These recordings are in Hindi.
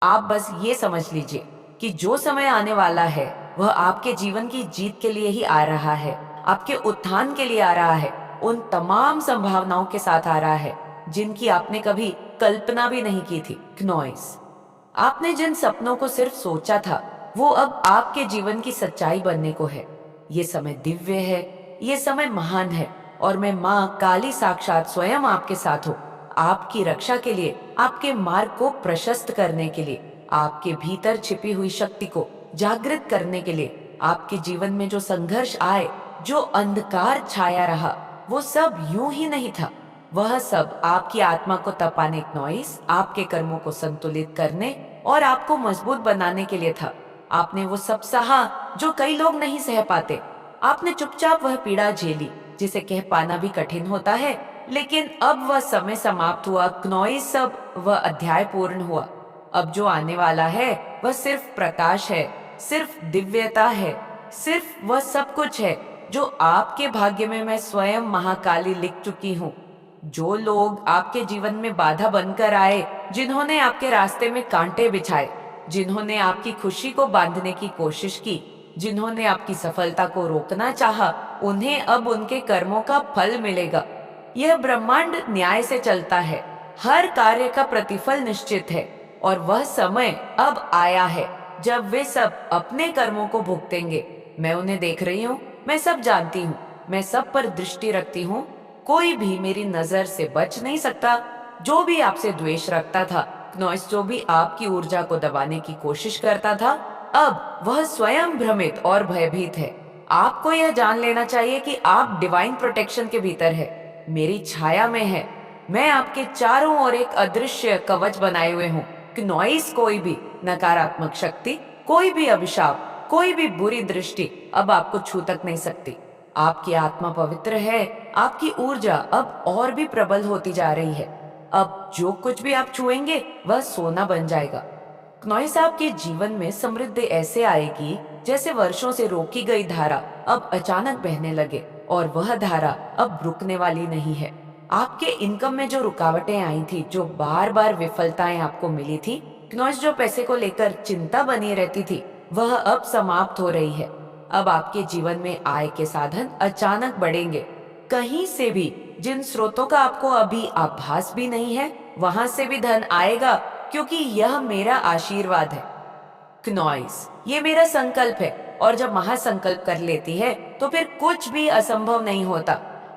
आप बस ये समझ लीजिए कि जो समय आने वाला है वह आपके जीवन की जीत के लिए ही आ रहा है, आपके उत्थान के लिए आ रहा है, उन तमाम संभावनाओं के साथ आ रहा है जिनकी आपने कभी कल्पना भी नहीं की थी। नॉइस, आपने जिन सपनों को सिर्फ सोचा था वो अब आपके जीवन की सच्चाई बनने को है। ये समय दिव्य है, ये समय महान है, और मैं माँ काली साक्षात स्वयं आपके साथ हूँ, आपकी रक्षा के लिए, आपके मार्ग को प्रशस्त करने के लिए, आपके भीतर छिपी हुई शक्ति को जागृत करने के लिए। आपके जीवन में जो संघर्ष आए, जो अंधकार छाया रहा, वो सब यूं ही नहीं था। वह सब आपकी आत्मा को तपाने, नॉइस, आपके कर्मों को संतुलित करने और आपको मजबूत बनाने के लिए था। आपने वो सब सहा जो कई लोग नहीं सह पाते। आपने चुपचाप वह पीड़ा झेली जिसे कह पाना भी कठिन होता है, लेकिन अब वह समय समाप्त हुआ। नॉइस, अब वह अध्याय पूर्ण हुआ। अब जो आने वाला है वह सिर्फ प्रकाश है, सिर्फ दिव्यता है, सिर्फ वह सब कुछ है जो आपके भाग्य में मैं स्वयं महाकाली लिख चुकी हूँ। जो लोग आपके जीवन में बाधा बनकर आए, जिन्होंने आपके रास्ते में कांटे बिछाए, जिन्होंने आपकी खुशी को बांधने की कोशिश की, जिन्होंने आपकी सफलता को रोकना चाहा, उन्हें अब उनके कर्मों का फल मिलेगा। यह ब्रह्मांड न्याय से चलता है, हर कार्य का प्रतिफल निश्चित है, और वह समय अब आया है जब वे सब अपने कर्मों को भुगतेंगे। मैं उन्हें देख रही हूँ, मैं सब जानती हूँ, मैं सब पर दृष्टि रखती हूँ। कोई भी मेरी नजर से बच नहीं सकता। जो भी आपसे द्वेष रखता था, नॉइस, जो भी आपकी ऊर्जा को दबाने की कोशिश करता था, अब वह स्वयं भ्रमित और भयभीत है। आपको यह जान लेना चाहिए कि आप डिवाइन प्रोटेक्शन के भीतर है, मेरी छाया में है। मैं आपके चारों ओर एक अदृश्य कवच बनाए हुए हूँ कि नॉइस, कोई भी नकारात्मक शक्ति, कोई भी अभिशाप, कोई भी बुरी दृष्टि अब आपको छू तक नहीं सकती। आपकी आत्मा पवित्र है, आपकी ऊर्जा अब और भी प्रबल होती जा रही है। अब जो कुछ भी आप छुएंगे वह सोना बन जाएगा। नॉइस, आपके जीवन में समृद्धि ऐसे आएगी जैसे वर्षों से रोकी गई धारा अब अचानक बहने लगे, और वह धारा अब रुकने वाली नहीं है। आपके इनकम में जो रुकावटें आई थी, जो बार बार विफलताएं आपको मिली थी, नॉइस, जो पैसे को लेकर चिंता बनी रहती थी, वह अब समाप्त हो रही है। अब आपके जीवन में आय के साधन अचानक बढ़ेंगे। कहीं से भी, जिन स्रोतों का आपको अभी आभास भी नहीं है, वहां से भी धन आएगा, क्योंकि यह मेरा आशीर्वाद है। नॉइस, ये मेरा संकल्प है, और जब महासंकल्प कर लेती है तो फिर कुछ भी असंभव नहीं होता।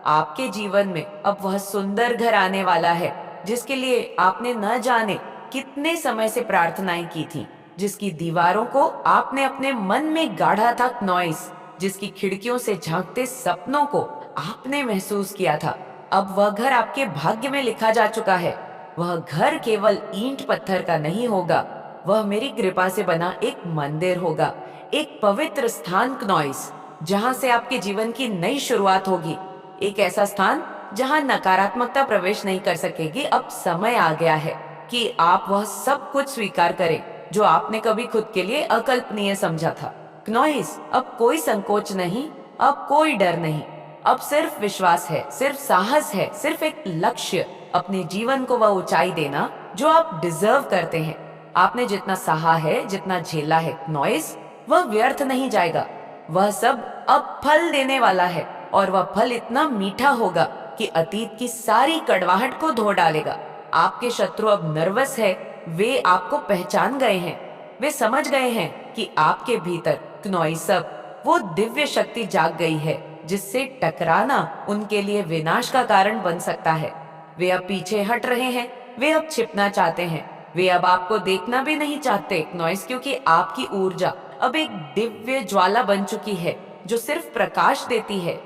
आपके जीवन में अब वह सुंदर घर आने वाला है जिसके लिए आपने न जाने कितने समय से प्रार्थनाएं की थी, जिसकी दीवारों को आपने अपने मन में गाढ़ा था। नॉइस, जिसकी खिड़कियों से झांकते सपनों को आपने महसूस किया था, अब वह घर आपके भाग्य में लिखा जा चुका है। वह घर केवल ईंट पत्थर का नहीं होगा, वह मेरी कृपा से बना एक मंदिर होगा, एक पवित्र स्थान। नॉइस, जहां से आपके जीवन की नई शुरुआत होगी, एक ऐसा स्थान जहां नकारात्मकता प्रवेश नहीं कर सकेगी। अब समय आ गया है कि आप वह सब कुछ स्वीकार करें जो आपने कभी खुद के लिए अकल्पनीय समझा था। नॉइस, अब कोई संकोच नहीं, अब कोई डर नहीं, अब सिर्फ विश्वास है, सिर्फ साहस है, सिर्फ एक लक्ष्य, अपने जीवन को वह ऊंचाई देना जो आप डिजर्व करते हैं। आपने जितना सहा है, जितना झेला है, नॉइस, वह व्यर्थ नहीं जाएगा। वह सब अब फल देने वाला है, और वह फल इतना मीठा होगा कि अतीत की सारी कड़वाहट को धो डालेगा। आपके शत्रु अब नर्वस है, वे आपको पहचान गए हैं, वे समझ गए हैं कि आपके भीतर, नॉइस, सब वो दिव्य शक्ति जाग गई है जिससे टकराना उनके लिए विनाश का कारण बन सकता है। वे अब पीछे हट रहे हैं, वे अब छिपना चाहते हैं, वे अब आपको देखना भी नहीं चाहते। नॉइस, क्योंकि आपकी ऊर्जा अब एक दिव्य ज्वाला बन चुकी है जो सिर्फ प्रकाश देती है,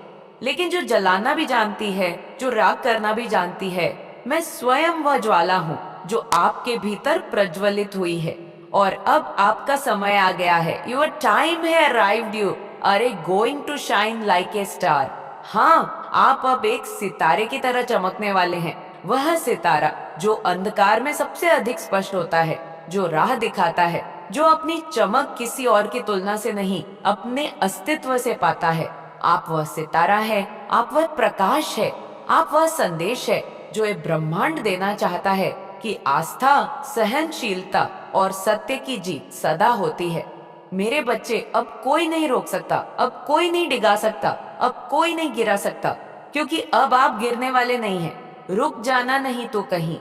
लेकिन जो जलाना भी जानती है, जो राग करना भी जानती है। मैं स्वयं वह ज्वाला हूँ जो आपके भीतर प्रज्वलित हुई है, और अब आपका समय आ गया है। Your time has arrived, you are going to shine like a star. हाँ, आप अब एक सितारे की तरह चमकने वाले हैं, वह सितारा जो अंधकार में सबसे अधिक स्पष्ट होता है, जो राह दिखाता है, जो अपनी चमक किसी और की तुलना से नहीं, अपने अस्तित्व से पाता है। आप वह सितारा है, आप वह प्रकाश है, आप वह संदेश है जो ये ब्रह्मांड देना चाहता है। कि आस्था, सहनशीलता और सत्य की जीत सदा होती है। मेरे बच्चे, अब कोई नहीं रोक सकता, अब कोई नहीं डिगा सकता, अब कोई नहीं गिरा सकता, क्योंकि अब आप गिरने वाले नहीं हैं। रुक जाना नहीं तो कहीं।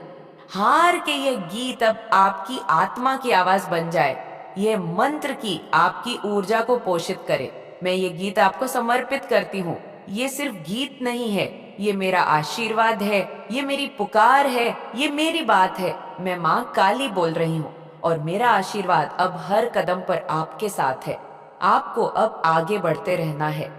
हार के ये गीत अब आपकी आत्मा की आवाज बन जाए, ये मंत्र की आपकी ऊर्जा को पोषित करे। मैं ये गीत आपको समर्पित करती हूँ। ये सिर्फ गीत नहीं है, ये मेरा आशीर्वाद है, ये मेरी पुकार है, ये मेरी बात है। मैं माँ काली बोल रही हूँ और मेरा आशीर्वाद अब हर कदम पर आपके साथ है। आपको अब आगे बढ़ते रहना है।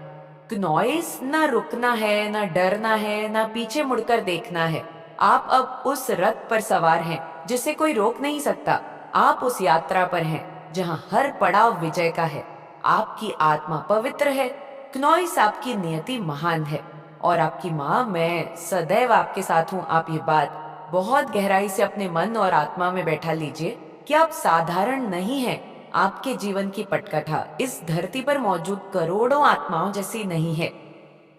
नॉइस, ना रुकना है, ना डरना है, ना पीछे मुड़कर देखना है। आप अब उस रथ पर सवार हैं जिसे कोई रोक नहीं सकता। आप उस यात्रा पर हैं जहां हर पड़ाव विजय का है। आपकी आत्मा पवित्र है। क्नॉइस, आपकी नियति महान है और आपकी माँ, मैं सदैव आपके साथ हूँ। आप ये बात बहुत गहराई से अपने मन और आत्मा में बैठा लीजिए कि आप साधारण नहीं हैं। आपके जीवन की पटकथा इस धरती पर मौजूद करोड़ों आत्माओं जैसी नहीं है।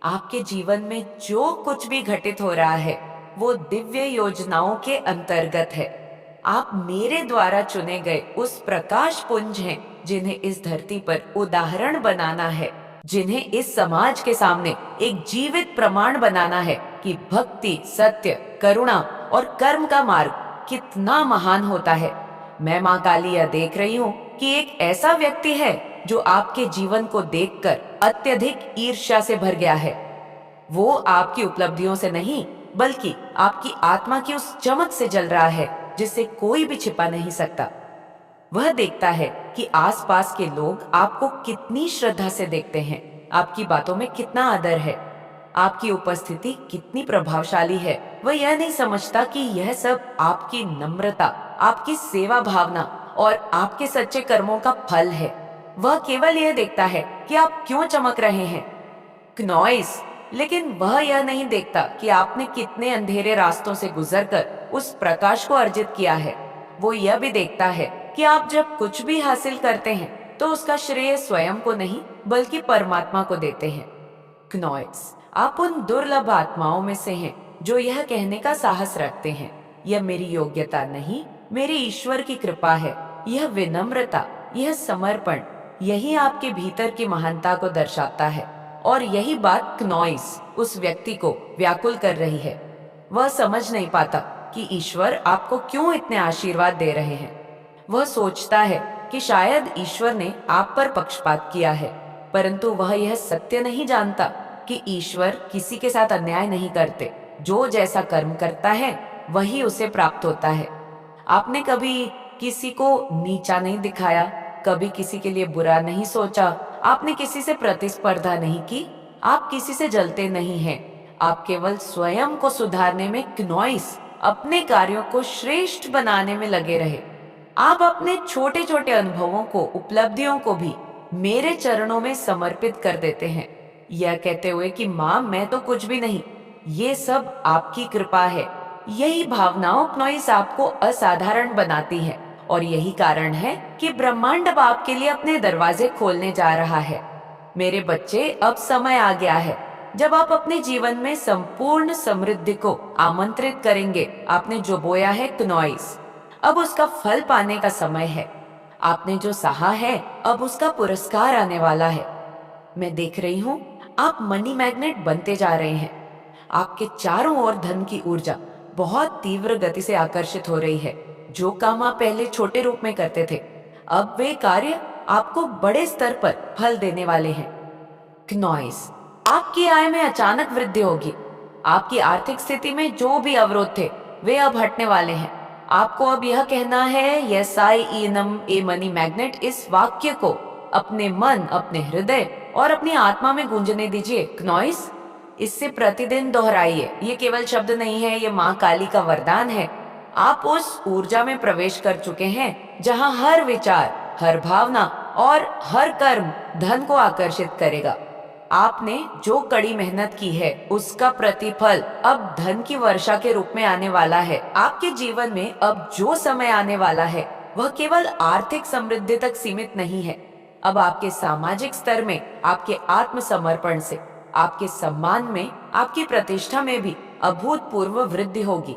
आपके जीवन में जो कुछ भी घटित हो रहा है वो दिव्य योजनाओं के अंतर्गत है। आप मेरे द्वारा चुने गए उस प्रकाश पुंज हैं जिन्हें इस धरती पर उदाहरण बनाना है, जिन्हें इस समाज के सामने एक जीवित प्रमाण बनाना है कि भक्ति, सत्य, करुणा और कर्म का मार्ग कितना महान होता है। मैं माँ काली यह देख रही हूँ कि एक ऐसा व्यक्ति है जो आपके जीवन को देखकर अत्यधिक ईर्ष्या से भर गया है। वो आपकी उपलब्धियों से नहीं, बल्कि आपकी आत्मा की उस चमक से जल रहा है जिसे कोई भी छिपा नहीं सकता। वह देखता है कि आसपास के लोग आपको कितनी श्रद्धा से देखते हैं, आपकी बातों में कितना आदर है, आपकी उपस्थिति कितनी प्रभावशाली है। वह यह नहीं समझता कि यह सब आपकी नम्रता, आपकी सेवा भावना और आपके सच्चे कर्मों का फल है। वह केवल यह देखता है कि आप क्यों चमक रहे हैं, क्नॉइस। लेकिन वह यह नहीं देखता कि आपने कितने अंधेरे रास्तों से गुजरकर उस प्रकाश को अर्जित किया है। वो यह भी देखता है कि आप जब कुछ भी हासिल करते हैं तो उसका श्रेय स्वयं को नहीं, बल्कि परमात्मा को देते हैं। क्नॉइस, आप उन दुर्लभ आत्माओं में से हैं जो यह कहने का साहस रखते हैं, यह मेरी योग्यता नहीं, मेरी ईश्वर की कृपा है। यह विनम्रता, यह समर्पण, यही आपके भीतर की महानता को दर्शाता है। और यही बात क्नॉइस उस व्यक्ति को व्याकुल कर रही है। वह समझ नहीं पाता कि ईश्वर आपको क्यों इतने आशीर्वाद दे रहे हैं। वह सोचता है कि शायद ईश्वर ने आप पर पक्षपात किया है, परंतु वह यह सत्य नहीं जानता कि ईश्वर किसी के साथ अन्याय नहीं करते। जो जैसा कर्म करता है वही उसे प्राप्त होता है। आपने कभी किसी को नीचा नहीं दिखाया, कभी किसी के लिए बुरा नहीं सोचा, आपने किसी से प्रतिस्पर्धा नहीं की, आप किसी से जलते नहीं हैं। आप केवल स्वयं को सुधारने में, क्नॉइस, अपने कार्यों को श्रेष्ठ बनाने में लगे रहे। आप अपने छोटे छोटे अनुभवों को, उपलब्धियों को भी मेरे चरणों में समर्पित कर देते हैं, यह कहते हुए कि माँ, मैं तो कुछ भी नहीं, ये सब आपकी कृपा है। यही भावनाओं, क्नॉइस, आपको असाधारण बनाती है और यही कारण है कि ब्रह्मांड अब आपके लिए अपने दरवाजे खोलने जा रहा है। मेरे बच्चे, अब समय आ गया है जब आप अपने जीवन में संपूर्ण समृद्धि को आमंत्रित करेंगे। आपने जो बोया है क्नॉइस, अब उसका फल पाने का समय है। आपने जो सहा है, अब उसका पुरस्कार आने वाला है। मैं देख रही हूँ आप मनी मैग्नेट बनते जा रहे हैं। आपके चारों ओर धन की ऊर्जा बहुत तीव्र गति से आकर्षित हो रही है। जो काम आप पहले छोटे रूप में करते थे, अब वे कार्य आपको बड़े स्तर पर फल देने वाले हैं। क्नॉइस, आपकी आय में अचानक वृद्धि होगी। आपकी आर्थिक स्थिति में जो भी अवरोध थे वे अब हटने वाले हैं। आपको अब यह कहना है, yes I annum a money magnet. इस वाक्य को अपने मन, अपने हृदय और अपनी आत्मा में गूंजने दीजिए। क्नॉइस, इससे प्रतिदिन दोहराइए। ये केवल शब्द नहीं है, ये माँ काली का वरदान है। आप उस ऊर्जा में प्रवेश कर चुके हैं जहाँ हर विचार, हर भावना और हर कर्म धन को आकर्षित करेगा। आपने जो कड़ी मेहनत की है उसका प्रतिफल अब धन की वर्षा के रूप में आने वाला है। आपके जीवन में अब जो समय आने वाला है वह केवल आर्थिक समृद्धि तक सीमित नहीं है। अब आपके सामाजिक स्तर में, आपके आत्मसमर्पण से, आपके सम्मान में, आपकी प्रतिष्ठा में भी अभूतपूर्व वृद्धि होगी।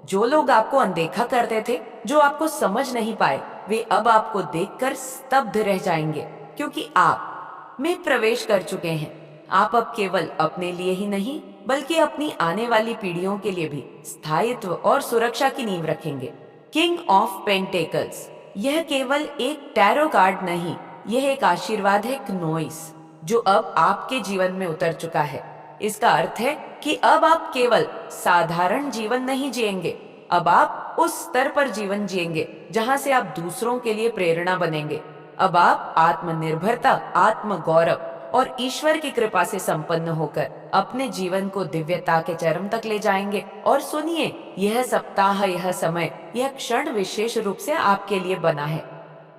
जो लोग आपको अनदेखा करते थे, जो आपको समझ नहीं पाए, वे अब आपको देखकर स्तब्ध रह जाएंगे, क्योंकि आप में प्रवेश कर चुके हैं। आप अब केवल अपने लिए ही नहीं, बल्कि अपनी आने वाली पीढ़ियों के लिए भी स्थायित्व और सुरक्षा की नींव रखेंगे। किंग ऑफ पेंटेकल्स, यह केवल एक टैरो कार्ड नहीं, यह एक आशीर्वाद है क्नोइस, जो अब आपके जीवन में उतर चुका है। इसका अर्थ है कि अब आप केवल साधारण जीवन नहीं जिएंगे, अब आप उस स्तर पर जीवन जिएंगे जहां से आप दूसरों के लिए प्रेरणा बनेंगे। अब आप आत्मनिर्भरता, आत्म गौरव और ईश्वर की कृपा से संपन्न होकर अपने जीवन को दिव्यता के चरम तक ले जाएंगे। और सुनिए, यह सप्ताह, यह समय, यह क्षण विशेष रूप से आपके लिए बना है।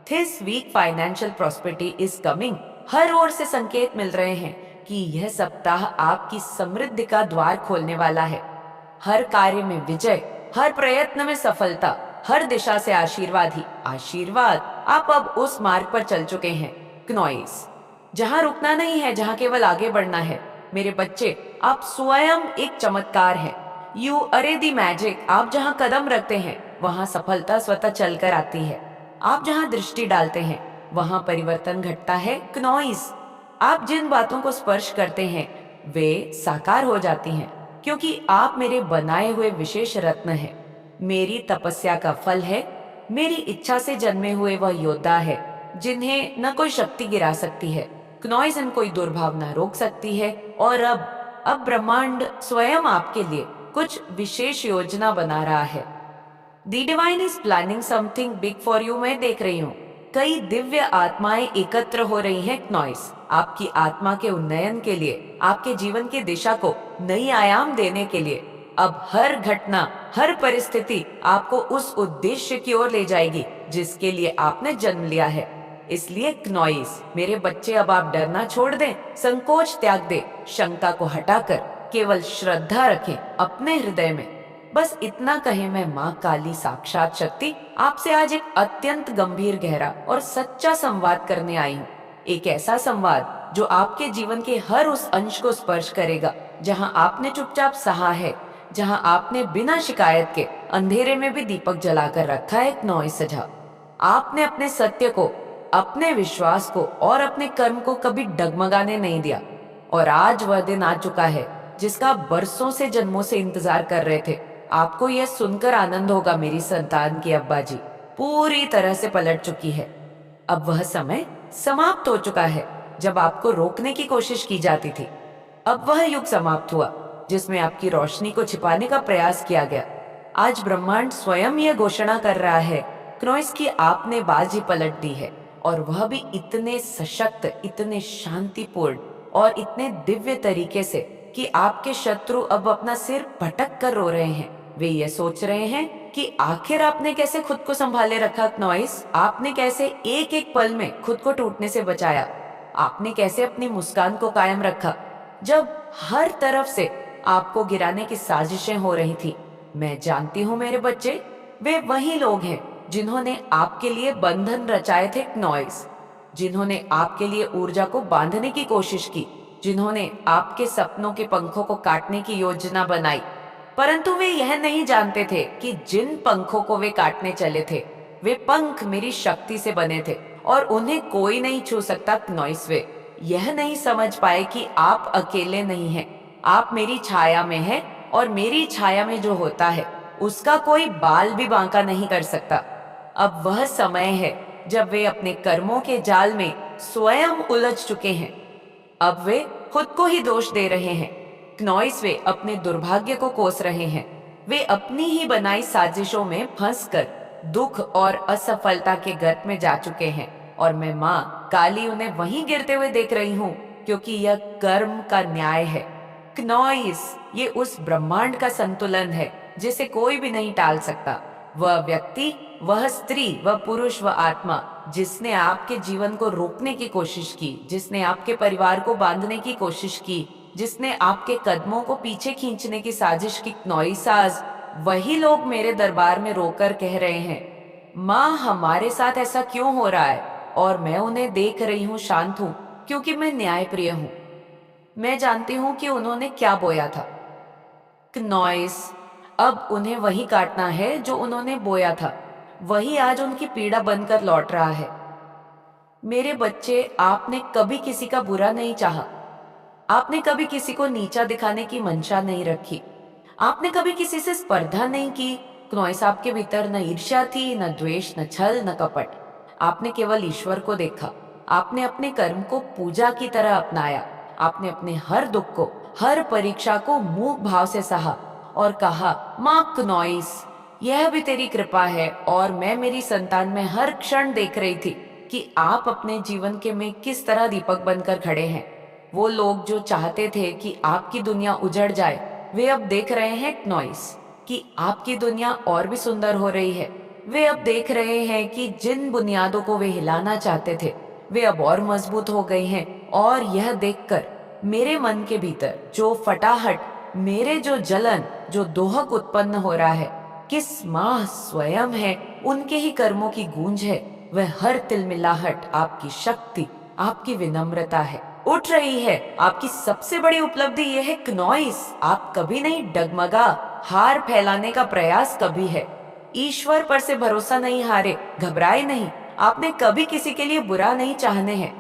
This week financial prosperity is coming. हर ओर से संकेत मिल रहे हैं कि यह सप्ताह आपकी समृद्धि का द्वार खोलने वाला है। हर कार्य में विजय, हर प्रयत्न में सफलता, हर दिशा से आशीर्वाद ही आशीर्वाद। आप अब उस मार्ग पर चल चुके हैं, क्नोइस, जहां रुकना नहीं है, जहां केवल आगे बढ़ना है। मेरे बच्चे, आप स्वयं एक चमत्कार हैं। यू अरे दी मैजिक। आप जहां कदम रखते हैं, वहां सफलता स्वतः चलकर आती है। आप जहां दृष्टि डालते हैं, वहां परिवर्तन घटता है, क्नोइस। आप जिन बातों को स्पर्श करते हैं, वे साकार हो जाती हैं, क्योंकि आप मेरे बनाए हुए विशेष रत्न हैं। मेरी तपस्या का फल है। मेरी इच्छा से जन्मे हुए वह योद्धा है जिन्हें न कोई शक्ति गिरा सकती है, क्नोइस न कोई दुर्भावना रोक सकती है। और अब ब्रह्मांड स्वयं आपके लिए कुछ विशेष योजना बना रहा है। दी divine is planning something big for you. मैं देख रही हूँ कई दिव्य आत्माएं एकत्र हो रही हैं, क्नोइस, आपकी आत्मा के उन्नयन के लिए, आपके जीवन की दिशा को नई आयाम देने के लिए। अब हर घटना, हर परिस्थिति आपको उस उद्देश्य की ओर ले जाएगी जिसके लिए आपने जन्म लिया है। इसलिए क्नोइस, मेरे बच्चे, अब आप डरना छोड़ दें, संकोच त्याग दें, शंका को हटाकर केवल श्रद्धा रखें अपने हृदय में। बस इतना कहे, मैं माँ काली साक्षात शक्ति आपसे आज एक अत्यंत गंभीर, गहरा और सच्चा संवाद करने आई हूँ। एक ऐसा संवाद जो आपके जीवन के हर उस अंश को स्पर्श करेगा जहाँ आपने चुपचाप सहा है, जहाँ आपने बिना शिकायत के अंधेरे में भी दीपक जलाकर रखा है, क्नोइस सजा। आपने अपने सत्य को, अपने विश्वास को और अपने कर्म को कभी डगमगाने नहीं दिया। और आज वह दिन आ चुका है जिसका आप बरसों से, जन्मों से इंतजार कर रहे थे। आपको यह सुनकर आनंद होगा, मेरी संतान की अब्बा जी पूरी तरह से पलट चुकी है। अब वह समय समाप्त हो चुका है जब आपको रोकने की कोशिश की जाती थी। अब वह युग समाप्त हुआ जिसमें आपकी रोशनी को छिपाने का प्रयास किया गया। आज ब्रह्मांड स्वयं यह घोषणा कर रहा है, क्नोइस, की आपने बाजी पलट दी है, और वह भी इतने सशक्त, इतने शांतिपूर्ण और इतने दिव्य तरीके से कि आपके शत्रु अब अपना सिर पटक कर रो रहे हैं। वे ये सोच रहे हैं कि आखिर आपने कैसे खुद को संभाले रखा, क्नोइस। आपने कैसे एक एक पल में खुद को टूटने से बचाया। आपने कैसे अपनी मुस्कान को कायम रखा जब हर तरफ से आपको गिराने की साजिशें हो रही थी। मैं जानती हूँ मेरे बच्चे, वे वही लोग हैं जिन्होंने आपके लिए बंधन रचाए थे, क्नोइस, जिन्होंने आपके लिए ऊर्जा को बांधने की कोशिश की, जिन्होंने आपके सपनों के पंखों को काटने की योजना बनाई। परंतु वे यह नहीं जानते थे कि जिन पंखों को वे काटने चले थे, वे पंख मेरी शक्ति से बने थे और उन्हें कोई नहीं छू सकता, क्नोइस। वे यह नहीं समझ पाए कि आप अकेले नहीं हैं, आप मेरी छाया में हैं, और मेरी छाया में जो होता है उसका कोई बाल भी बांका नहीं कर सकता। अब वह समय है जब वे अपने कर्मों के जाल में स्वयं उलझ चुके हैं। अब वे खुद को ही दोष दे रहे हैं, क्नोइस। वे अपने दुर्भाग्य को कोस रहे हैं। वे अपनी ही बनाई साजिशों में फंसकर दुख और असफलता के गर्त में जा चुके हैं, और मैं माँ काली उन्हें वहीं गिरते हुए देख रही हूँ, क्योंकि यह कर्म का न्याय है, क्नोइस। ये उस ब्रह्मांड का संतुलन है जिसे कोई भी नहीं टाल सकता। वह व्यक्ति, वह स्त्री, वह पुरुष, वह आत्मा जिसने आपके जीवन को रोकने की कोशिश की, जिसने आपके परिवार को बांधने की कोशिश की, जिसने आपके कदमों को पीछे खींचने की साजिश की, क्नोइस, आज वही लोग मेरे दरबार में रोकर कह रहे हैं, माँ, हमारे साथ ऐसा क्यों हो रहा है। और मैं उन्हें देख रही हूँ, शांत हूँ, क्योंकि मैं न्यायप्रिय हूँ। मैं जानती हूँ कि उन्होंने क्या बोया था, क्नोइस। अब उन्हें वही काटना है जो उन्होंने बोया था। वही आज उनकी पीड़ा बनकर लौट रहा है। मेरे बच्चे, आपने कभी किसी का बुरा नहीं चाहा। आपने कभी किसी को नीचा दिखाने की मंशा नहीं रखी। आपने कभी किसी से स्पर्धा नहीं की। क्नोइस, आपके भीतर न ईर्ष्या थी, न द्वेष, न छल, न कपट। आपने केवल ईश्वर को देखा। आपने अपने कर्म को पूजा की तरह अपनाया। आपने अपने हर दुख को, हर परीक्षा को मूक भाव से सहा और कहा, माँ क्नोइस, यह भी तेरी कृपा है। और मैं मेरी संतान में हर क्षण देख रही थी कि आप अपने जीवन के में किस तरह दीपक बनकर खड़े हैं। वो लोग जो चाहते थे कि आपकी दुनिया उजड़ जाए, वे अब देख रहे हैं क्नोइस कि आपकी दुनिया और भी सुंदर हो रही है। वे अब देख रहे हैं कि जिन बुनियादों को वे हिलाना चाहते थे, वे अब और मजबूत हो गई हैं। और यह देखकर मेरे मन के भीतर जो फटाहट, मेरे जो जलन, जो दोहक उत्पन्न हो रहा है, किस माँ स्वयं है, उनके ही कर्मों की गूंज है। वह हर तिलमिलाहट आपकी शक्ति, आपकी विनम्रता है, उठ रही है। आपकी सबसे बड़ी उपलब्धि यह है क्नोइस, आप कभी नहीं डगमगा, हार फैलाने का प्रयास कभी है। ईश्वर पर से भरोसा नहीं हारे, घबराए नहीं। आपने कभी किसी के लिए बुरा नहीं चाहने हैं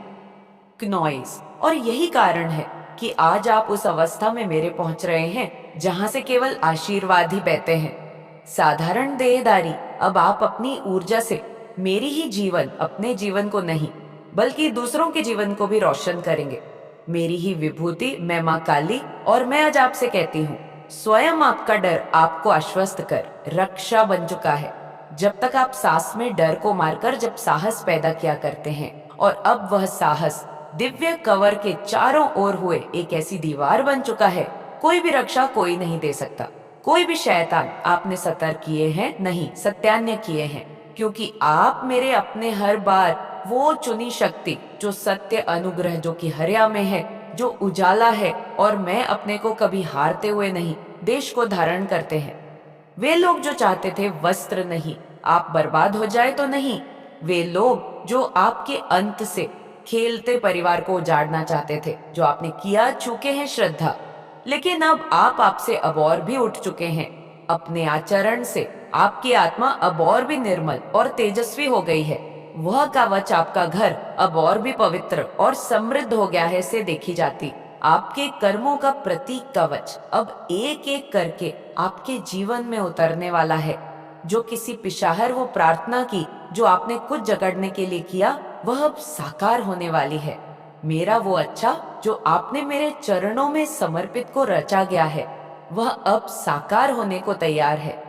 क्नोइस। और यही कारण है कि आज आप उस अवस्था में मेरे पहुंच रहे हैं जहां से केवल आशीर्वाद ही बहते हैं। साधारण देहदारी, अब आप अपनी ऊर्जा से मेरी ही जीवन, अपने जीवन को नहीं बल्कि दूसरों के जीवन को भी रोशन करेंगे। मेरी ही विभूति, मैं माँ काली। और मैं आज आपसे कहती हूँ, स्वयं आपका डर आपको आश्वस्त कर रक्षा बन चुका है। जब तक आप सांस में डर को मारकर जब साहस पैदा किया करते हैं, और अब वह साहस दिव्य कवर के चारों ओर हुए एक ऐसी दीवार बन चुका है, कोई भी रक्षा कोई नहीं दे सकता। कोई भी शैतान आपने सतर्क किए हैं नहीं, सत्यान्य किए हैं, क्योंकि आप मेरे अपने हर बार वो चुनी शक्ति, जो सत्य अनुग्रह, जो कि हर्या में है, जो उजाला है, और मैं अपने को कभी हारते हुए नहीं, देश को धारण करते हैं। वे लोग जो चाहते थे वस्त्र नहीं, आप बर्बाद हो जाए तो नहीं। वे लोग जो आपके अंत से खेलते परिवार को उजाड़ना चाहते थे, जो आपने किया, चुके हैं श्रद्धा। लेकिन अब आप आपसे अब और भी उठ चुके हैं। अपने आचरण से आपकी आत्मा अब और भी निर्मल और तेजस्वी हो गई है। वह कवच, आपका घर अब और भी पवित्र और समृद्ध हो गया है से देखी जाती। आपके कर्मों का प्रतीक कवच अब एक एक करके आपके जीवन में उतरने वाला है। जो किसी पिशाहर वो प्रार्थना की, जो आपने कुछ जगड़ने के लिए किया, वह अब साकार होने वाली है। मेरा वो अच्छा जो आपने मेरे चरणों में समर्पित को रचा गया है, वह अब साकार होने को तैयार है।